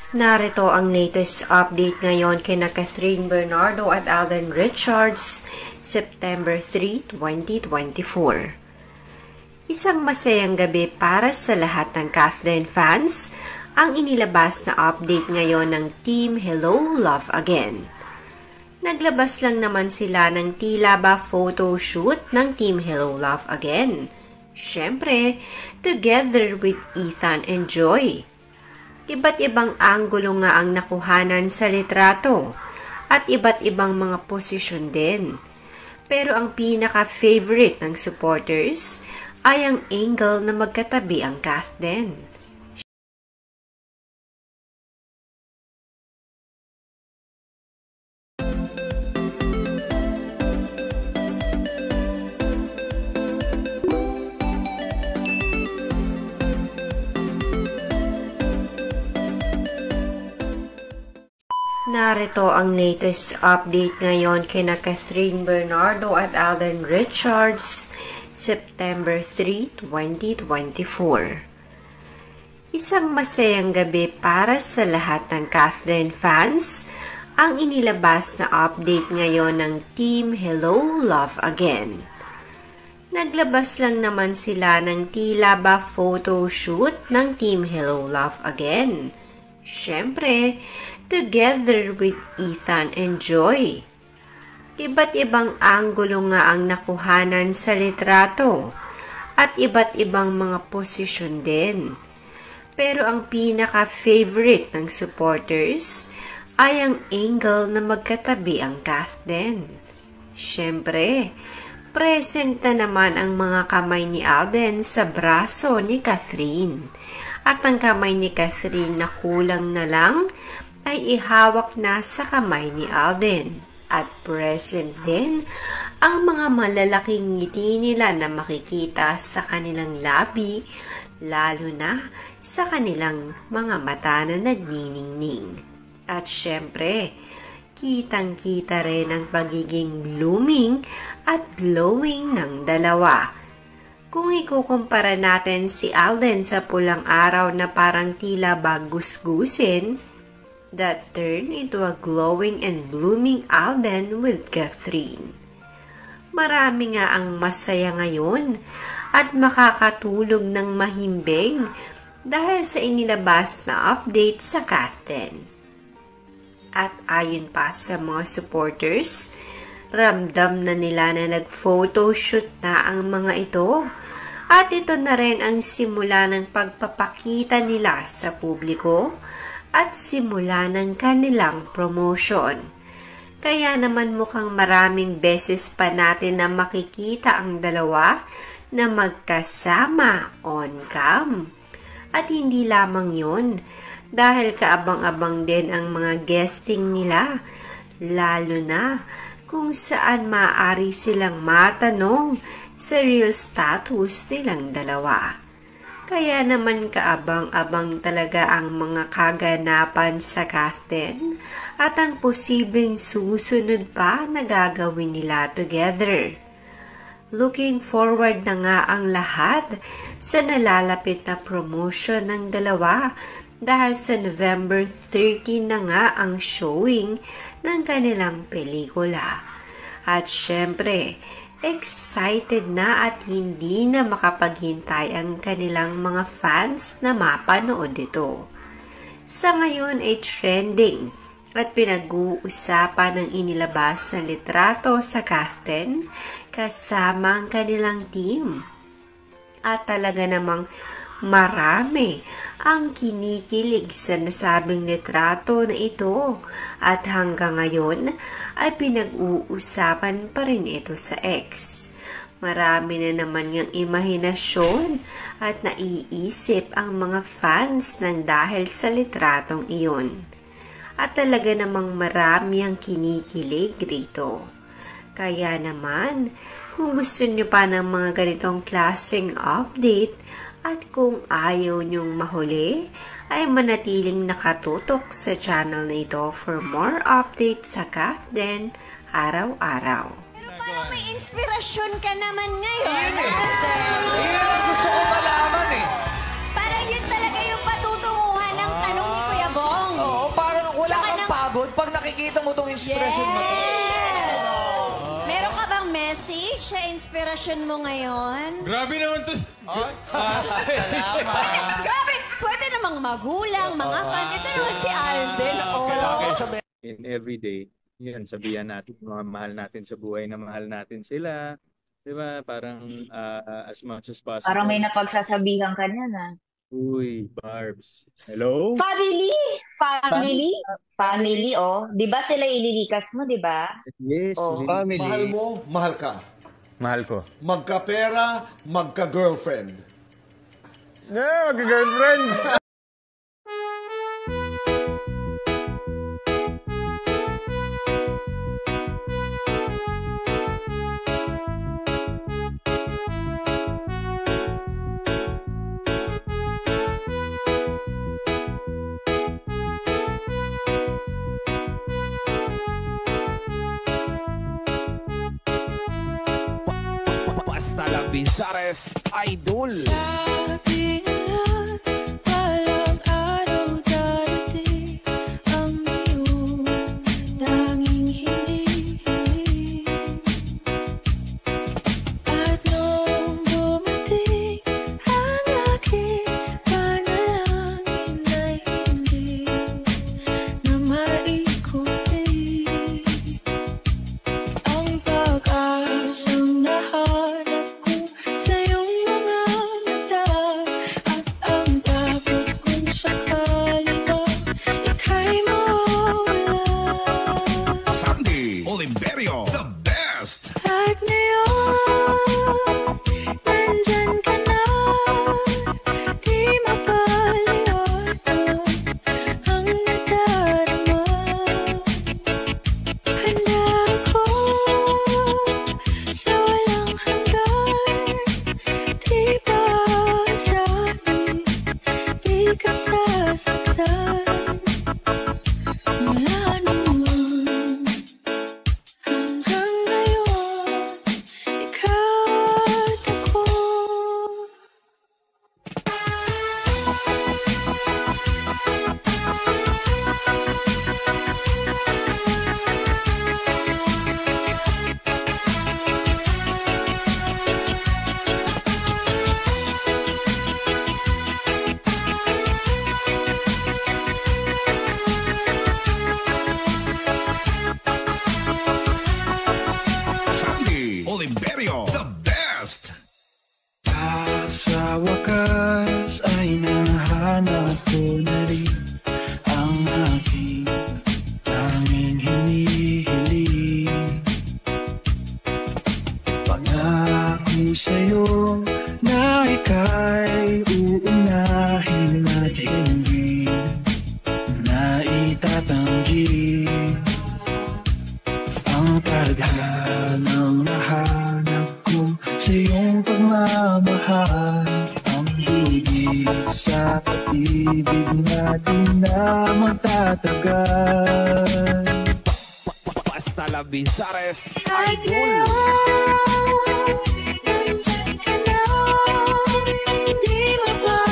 Narito ang latest update ngayon kina Catherine Bernardo at Alden Richards, September 3, 2024. Isang masayang gabi para sa lahat ng Catherine fans ang inilabas na update ngayon ng Team Hello Love Again. Naglabas lang naman sila ng tila ba photoshoot ng Team Hello Love Again. Siyempre, together with Ethan and Joy. Iba't ibang anggulo nga ang nakuhanan sa litrato at iba't ibang mga posisyon din. Pero ang pinaka-favorite ng supporters ay ang angle na magkatabi ang cast din. Narito ang latest update ngayon kina Catherine Bernardo at Alden Richards, September 3, 2024. Isang masayang gabi para sa lahat ng Catherine fans ang inilabas na update ngayon ng Team Hello Love Again. Naglabas lang naman sila ng tila ba photoshoot ng Team Hello Love Again. Siyempre, together with Ethan and Joy. Iba't ibang anggulo nga ang nakuhanan sa litrato at iba't ibang mga posisyon din. Pero ang pinaka-favorite ng supporters ay ang angle na magkatabi ang cast din. Siyempre, present na naman ang mga kamay ni Alden sa braso ni Catherine. At ang kamay ni Catherine na kulang na lang ay ihawak na sa kamay ni Alden. At present din ang mga malalaking ngiti nila na makikita sa kanilang labi, lalo na sa kanilang mga mata na nagniningning. At syempre, kitang-kita rin ang pagiging blooming at glowing ng dalawa. Kung ikukumpara natin si Alden sa pulang araw na parang tila ba gusgusin, that turned into a glowing and blooming Alden with Catherine. Marami nga ang masaya ngayon at makakatulog ng mahimbing dahil sa inilabas na update sa Catherine. At ayon pa sa mga supporters, ramdam na nila na nag-photoshoot na ang mga ito. At ito na rin ang simula ng pagpapakita nila sa publiko at simula ng kanilang promotion. Kaya naman mukhang maraming beses pa natin na makikita ang dalawa na magkasama on cam. At hindi lamang yun, dahil kaabang-abang din ang mga guesting nila, lalo na kung saan maaari silang matanong sa real status nilang dalawa. Kaya naman kaabang-abang talaga ang mga kaganapan sa Catherine at ang posibleng susunod pa na gagawin nila together. Looking forward na nga ang lahat sa nalalapit na promotion ng dalawa dahil sa November 13 na nga ang showing ng kanilang pelikula. At syempre, excited na at hindi na makapaghintay ang kanilang mga fans na mapanood ito. Sa ngayon ay trending at pinag-uusapan ng inilabas na litrato sa Catherine kasama ang kanilang team. At talaga namang marami ang kinikilig sa nasabing litrato na ito at hanggang ngayon ay pinag-uusapan pa rin ito sa X. Marami na naman ngang imahinasyon at naiisip ang mga fans ng dahil sa litratong iyon. At talaga namang marami ang kinikilig rito. Kaya naman, kung gusto nyo pa ng mga ganitong klaseng update at kung ayaw nyong mahuli, ay manatiling nakatutok sa channel na ito for more updates sa Catherine araw-araw. Pero parang may inspirasyon ka naman ngayon. Gusto ko malaman eh. Parang yun talaga yung patutunguhan ng tanong ni Kuya Bong. inspirasyon mo to. Yes! Meron ka bang message sa inspirasyon mo ngayon? Grabe naman to. Grabe! Pwede namang magulang, mga fans. Ito naman si Alden. Oh. In everyday, yun, sabihan natin, mahal natin sa buhay na mahal natin sila. Di ba? Parang as much as possible. Parang may napagsasabihan ka niyan, ah. Uy, Barbs. Hello? Family! Family? Family, oh. Di ba sila ililikas mo, di ba? Yes. Oh. Family. Mahal mo, mahal ka. Mahal ko. Magka-pera, magka-girlfriend. Yeah, mag-girlfriend. Basta la Bizares Idol. Sabi nila, walang araw darating ang iyong tanging hinihiling. At nung dumating ang aking panalangin ay hindi na maikuti ang pag-asang nahanap ko sa iyong mga mata. At ang takot kung sakali ba ika'y mawala. Sandy Oliverio, the best. At ngayon, nandyan ka na, di mapaliwanag ang nadarama. Handa ako sa walang hanggan, di ba sabi, di ka sasaktan. Mula noon hanggang ngayon, ikaw at ako. Sandy Oliverio, the best. At sa wakas ay nahanap ko na rin ang aking tanging hinihiling. Pangako sa'yo na ika'y uunahin at hindi na itatanggi. Ang tadhanang nahanap ko sa iyong pagmamahal, ang higit sa pag-ibig natin na magtatagal. Basta la Bizares At Idol. ngayon, nandyan ka na, di mapaliwanag